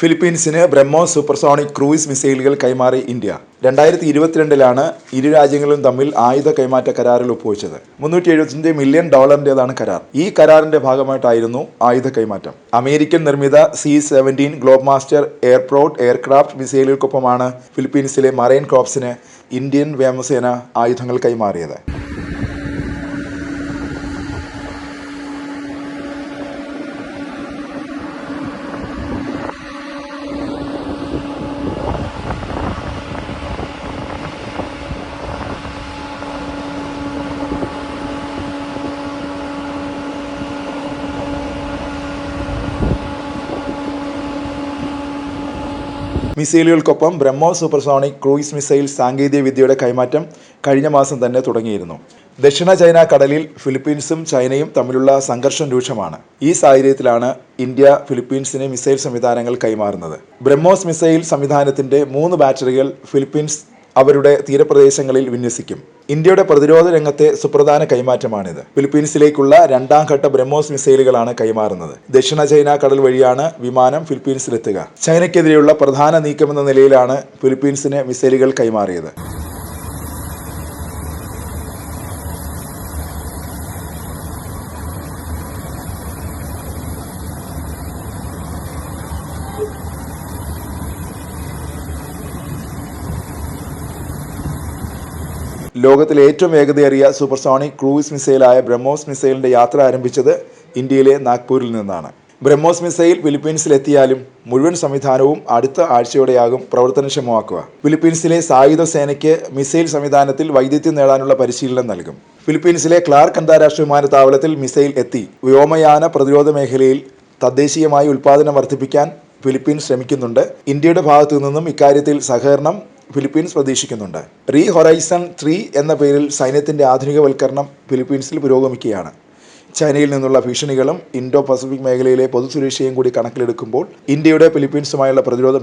ഫിലിപ്പീൻസിന് BrahMos supersonic cruise മിസൈലുകൾ കൈമാറി India. 2022 ഇരു രാജ്യങ്ങളും തമ്മിൽ ആയുധ കൈമാറ്റ കരാറിൽ ഒപ്പുവെച്ചത്. $375 മില്യൺ കരാർ. ഈ കരാറിന്റെ ഭാഗമായിട്ടായിരുന്നു ആയുധ കൈമാറ്റം. അമേരിക്കൻ നിർമ്മിത C-17 ഗ്ലോബ്മാസ്റ്റർ എയർപ്രോട്ട് എയർക്രാഫ്റ്റ് മിസൈലുകൾക്കൊപ്പമാണ് ഫിലിപ്പീൻസിലെ മറൈൻ കോർപ്സിന് ഇന്ത്യൻ വ്യോമസേന ആയുധങ്ങൾ കൈമാറിയത്. മിസൈലുകൾക്കൊപ്പം ബ്രഹ്മോസ് സൂപ്പർസോണിക് ക്രൂയിസ് മിസൈൽ സാങ്കേതിക വിദ്യയുടെ കൈമാറ്റം കഴിഞ്ഞ മാസം തന്നെ തുടങ്ങിയിരുന്നു. ദക്ഷിണ ചൈന കടലിൽ ഫിലിപ്പീൻസും ചൈനയും തമ്മിലുള്ള സംഘർഷം രൂക്ഷമാണ്. ഈ സാഹചര്യത്തിലാണ് ഇന്ത്യ ഫിലിപ്പീൻസിന് മിസൈൽ സംവിധാനങ്ങൾ കൈമാറുന്നത്. ബ്രഹ്മോസ് മിസൈൽ സംവിധാനത്തിന്റെ 3 ബാറ്ററികൾ ഫിലിപ്പീൻസ് അവരുടെ തീരപ്രദേശങ്ങളിൽ വിന്യസിക്കും. ഇന്ത്യയുടെ പ്രതിരോധ രംഗത്തെ സുപ്രധാന കൈമാറ്റമാണിത്. ഫിലിപ്പീൻസിലേക്കുള്ള 2ാം ഘട്ട ബ്രഹ്മോസ് മിസൈലുകളാണ് കൈമാറുന്നത്. ദക്ഷിണ ചൈന കടൽ വഴിയാണ് വിമാനം ഫിലിപ്പീൻസിലെത്തുക. ചൈനയ്ക്കെതിരെയുള്ള പ്രധാന നീക്കമെന്ന നിലയിലാണ് ഫിലിപ്പീൻസിന് മിസൈലുകൾ കൈമാറിയത്. ലോകത്തിലെ ഏറ്റവും വേഗതയേറിയ സൂപ്പർസോണിക് ക്രൂയിസ് മിസൈലായ ബ്രഹ്മോസ് മിസൈലിന്റെ യാത്ര ആരംഭിച്ചത് ഇന്ത്യയിലെ നാഗ്പൂരിൽ നിന്നാണ്. ബ്രഹ്മോസ് മിസൈൽ ഫിലിപ്പീൻസിലെത്തിയാലും മുഴുവൻ സംവിധാനവും അടുത്ത ആഴ്ചയോടെയാകും പ്രവർത്തനക്ഷമമാക്കുക. ഫിലിപ്പീൻസിലെ സായുധ സേനയ്ക്ക് മിസൈൽ സംവിധാനത്തിൽ വൈദഗ്ധ്യം നേടാനുള്ള പരിശീലനം നൽകും. ഫിലിപ്പീൻസിലെ ക്ലാർക്ക് അന്താരാഷ്ട്ര വിമാനത്താവളത്തിൽ മിസൈൽ എത്തി. വ്യോമയാന പ്രതിരോധ മേഖലയിൽ തദ്ദേശീയമായി ഉൽപ്പാദനം വർദ്ധിപ്പിക്കാൻ ഫിലിപ്പീൻസ് ശ്രമിക്കുന്നുണ്ട്. ഇന്ത്യയുടെ ഭാഗത്തു നിന്നും ഇക്കാര്യത്തിൽ സഹകരണം ഫിലിപ്പീൻസ് പ്രതീക്ഷിക്കുന്നുണ്ട്. ഹൊറൈസൺ 3 എന്ന പേരിൽ സൈന്യത്തിന്റെ ആധുനികവൽക്കരണം ഫിലിപ്പീൻസിൽ പുരോഗമിക്കുകയാണ്. ചൈനയിൽ നിന്നുള്ള ഭീഷണികളും ഇൻഡോ പസഫിക് മേഖലയിലെ പൊതുസുരക്ഷയും കൂടി കണക്കിലെടുക്കുമ്പോൾ ഇന്ത്യയുടെ ഫിലിപ്പീൻസുമായുള്ള പ്രതിരോധ